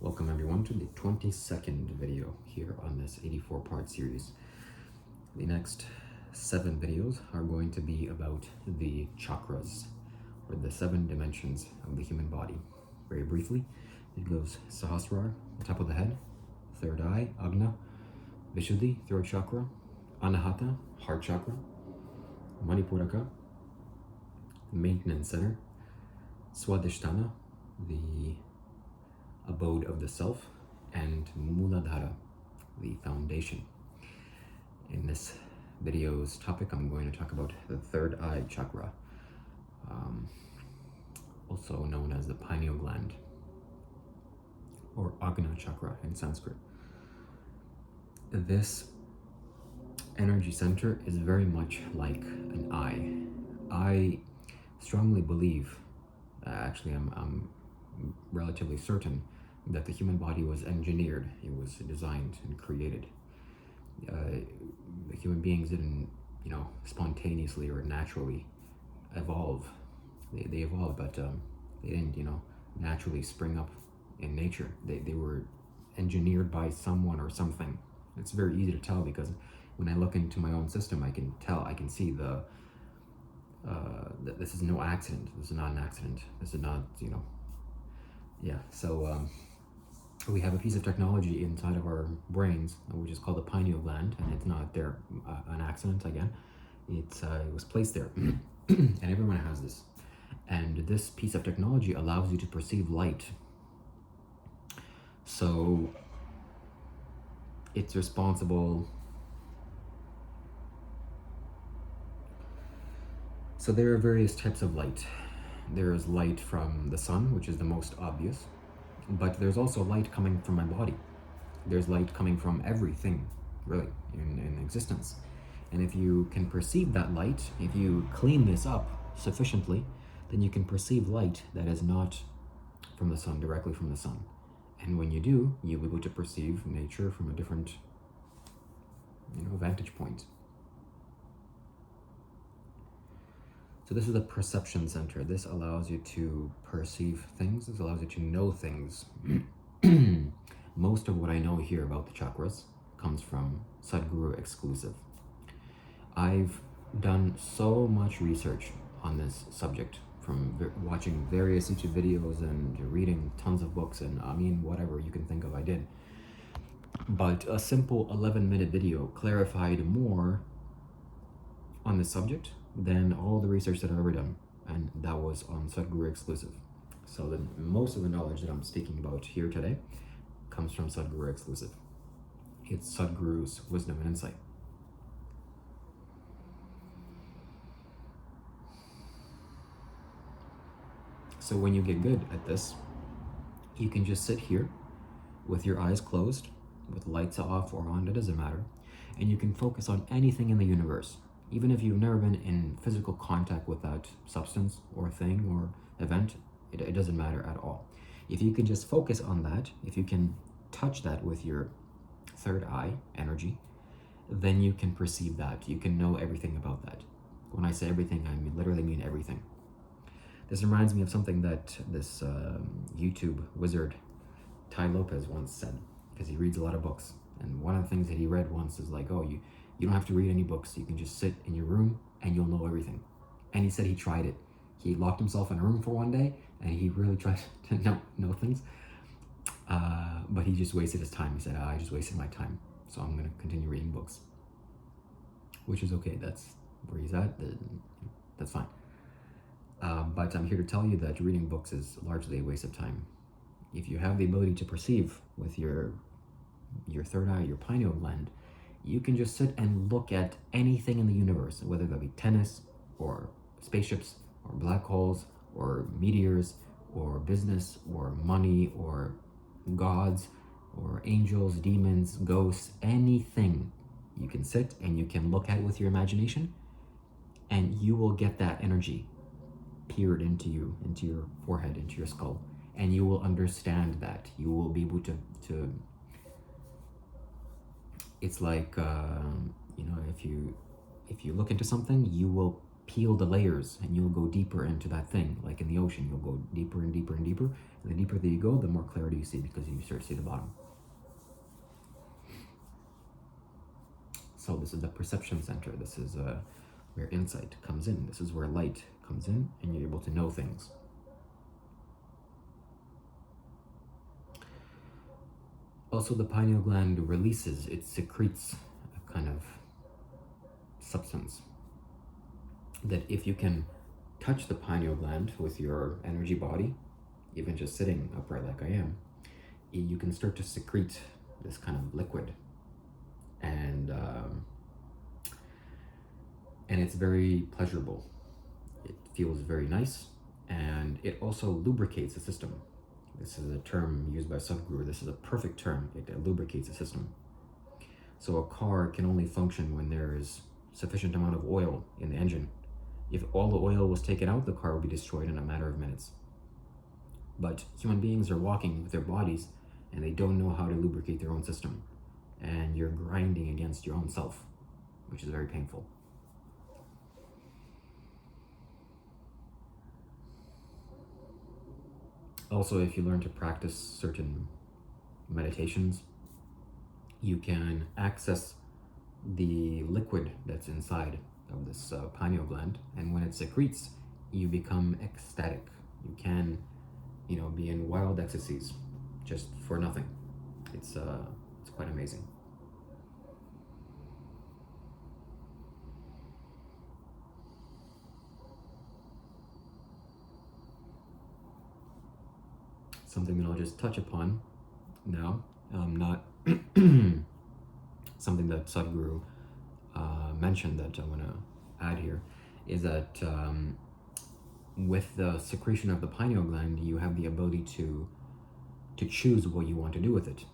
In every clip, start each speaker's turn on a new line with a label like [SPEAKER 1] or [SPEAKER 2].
[SPEAKER 1] Welcome everyone to the 22nd video here on this 84-part series. The next 7 videos are going to be about the chakras, or the 7 dimensions of the human body. Very briefly, it goes Sahasrara, the top of the head, third eye, Agna, Vishuddhi, throat chakra, Anahata, heart chakra, Manipuraka, maintenance center, Swadhisthana, the abode of the self, and Muladhara, the foundation. In this video's topic, I'm going to talk about the third eye chakra, also known as the pineal gland, or Agna chakra in Sanskrit. This energy center is very much like an eye. I strongly believe, actually I'm relatively certain, that the human body was engineered, it was designed and created. The human beings didn't, spontaneously or naturally evolve. They evolved, but they didn't, naturally spring up in nature. They were engineered by someone or something. It's very easy to tell because when I look into my own system, I can see that this is no accident. This is not an accident. This is not, So we have a piece of technology inside of our brains, which is called the pineal gland, and it's not there an accident again. It was placed there, and everyone has this. And this piece of technology allows you to perceive light. So it's responsible. So there are various types of light. There is light from the sun, which is the most obvious, but there's also light coming from my body. There's light coming from everything, really, in existence. And if you can perceive that light, if you clean this up sufficiently, then you can perceive light that is not from the sun, directly from the sun. And when you do, you'll be able to perceive nature from a different, vantage point. So this is the perception center. This allows you to perceive things. This allows you to know things. Most of what I know here about the chakras comes from Sadhguru exclusive. I've done so much research on this subject, from watching various YouTube videos and reading tons of books, and whatever you can think of, I did. But a simple 11-minute video clarified more on this subject than all the research that I've ever done, and that was on Sadhguru exclusive. So most of the knowledge that I'm speaking about here today comes from Sadhguru exclusive. It's Sadhguru's wisdom and insight. So when you get good at this, you can just sit here with your eyes closed, with lights off or on, it doesn't matter, and you can focus on anything in the universe. Even if you've never been in physical contact with that substance or thing or event, it doesn't matter at all. If you can just focus on that, if you can touch that with your third eye energy, then you can perceive that. You can know everything about that. When I say everything, I literally mean everything. This reminds me of something that this YouTube wizard, Tai Lopez, once said, because he reads a lot of books. And one of the things that he read once is like, you don't have to read any books. You can just sit in your room and you'll know everything. And he said he tried it. He locked himself in a room for one day and he really tried to know things. But he just wasted his time. He said, I just wasted my time, so I'm going to continue reading books. Which is okay. That's where he's at. That's fine. But I'm here to tell you that reading books is largely a waste of time. If you have the ability to perceive with your third eye, your pineal gland, you can just sit and look at anything in the universe, whether that be tennis or spaceships or black holes or meteors or business or money or gods or angels, demons, ghosts, anything. You can sit and you can look at it with your imagination, and you will get that energy peered into you, into your forehead, into your skull, and you will understand that. You will be able to it's like if you look into something, you will peel the layers and you'll go deeper into that thing. Like in the ocean, you'll go deeper and deeper and deeper. And the deeper that you go, the more clarity you see, because you start to see the bottom. So this is the perception center. This is where insight comes in. This is where light comes in and you're able to know things. Also, the pineal gland releases, it secretes a kind of substance that if you can touch the pineal gland with your energy body, even just sitting upright like I am, you can start to secrete this kind of liquid. And it's very pleasurable. It feels very nice, and it also lubricates the system. This is a term used by Sadhguru. This is a perfect term. It lubricates the system. So a car can only function when there is sufficient amount of oil in the engine. If all the oil was taken out, the car would be destroyed in a matter of minutes. But human beings are walking with their bodies and they don't know how to lubricate their own system. And you're grinding against your own self, which is very painful. Also, if you learn to practice certain meditations, you can access the liquid that's inside of this pineal gland, and when it secretes, you become ecstatic. You can, be in wild ecstasies just for nothing. It's quite amazing. Something that I'll just touch upon now, not something that Sadhguru mentioned that I want to add here, is that with the secretion of the pineal gland, you have the ability to choose what you want to do with it.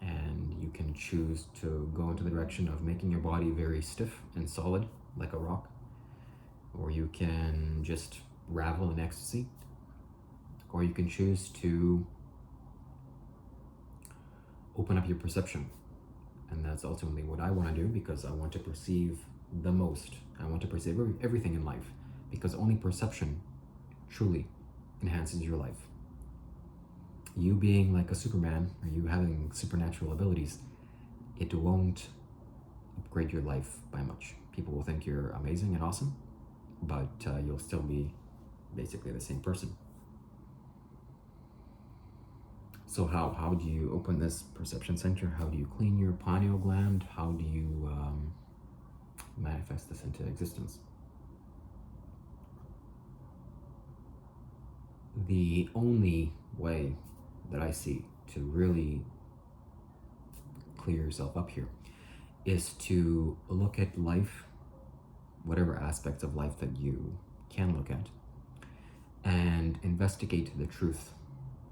[SPEAKER 1] And you can choose to go into the direction of making your body very stiff and solid, like a rock, or you can just ravel in ecstasy, or you can choose to open up your perception. And that's ultimately what I want to do, because I want to perceive the most. I want to perceive everything in life, because only perception truly enhances your life. You being like a Superman, or you having supernatural abilities, it won't upgrade your life by much. People will think you're amazing and awesome, but you'll still be basically the same person. So how do you open this perception center? How do you clean your pineal gland? How do you manifest this into existence? The only way that I see to really clear yourself up here is to look at life, whatever aspects of life that you can look at, and investigate the truth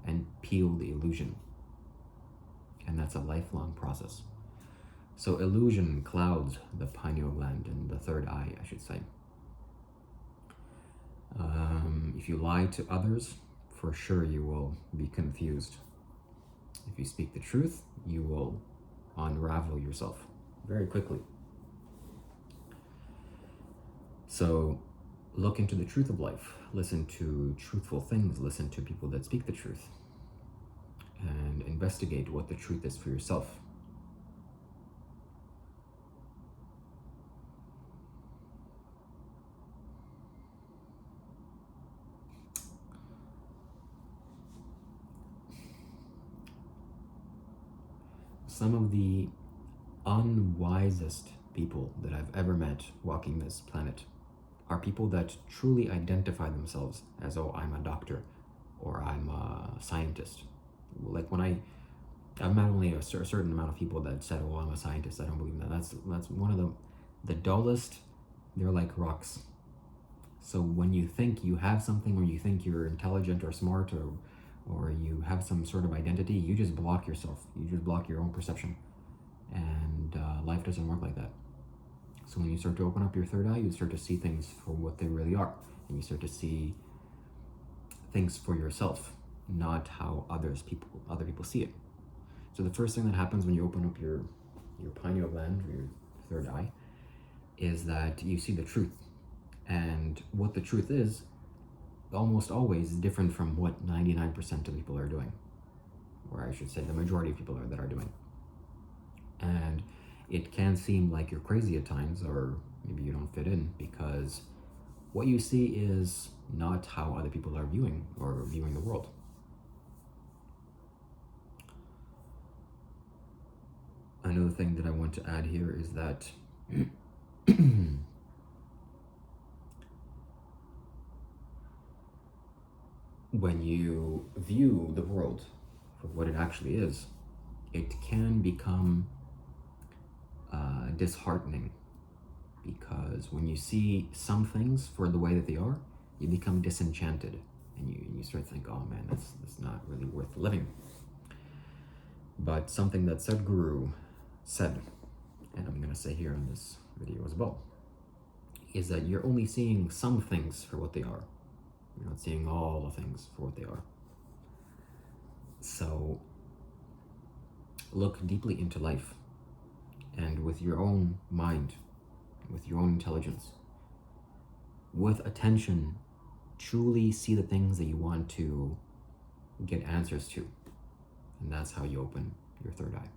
[SPEAKER 1] and peel the illusion. And that's a lifelong process. So illusion clouds the pineal gland and the third eye, I should say. If you lie to others, for sure you will be confused. If you speak the truth, you will unravel yourself very quickly. So look into the truth of life. Listen to truthful things. Listen to people that speak the truth. And investigate what the truth is for yourself. Some of the unwisest people that I've ever met walking this planet are people that truly identify themselves as, oh, I'm a doctor, or I'm a scientist. Like when I've met only a certain amount of people that said, oh, I'm a scientist. I don't believe that. That's one of the dullest. They're like rocks. So when you think you have something, or you think you're intelligent or smart, or you have some sort of identity, you just block yourself. You just block your own perception. And life doesn't work like that. So when you start to open up your third eye, you start to see things for what they really are. And you start to see things for yourself, not how other people see it. So the first thing that happens when you open up your pineal gland, or your third eye, is that you see the truth. And what the truth is, almost always different from what 99% of people are doing, or I should say the majority of people that are doing. And it can seem like you're crazy at times, or maybe you don't fit in, because what you see is not how other people are viewing the world. Another thing that I want to add here is that when you view the world for what it actually is, it can become disheartening, because when you see some things for the way that they are, you become disenchanted, and you start to think, oh man, that's not really worth living. But something that Sadhguru said, and I'm going to say here in this video as well, is that you're only seeing some things for what they are. You're not seeing all the things for what they are. So look deeply into life, and with your own mind, with your own intelligence, with attention, truly see the things that you want to get answers to. And that's how you open your third eye.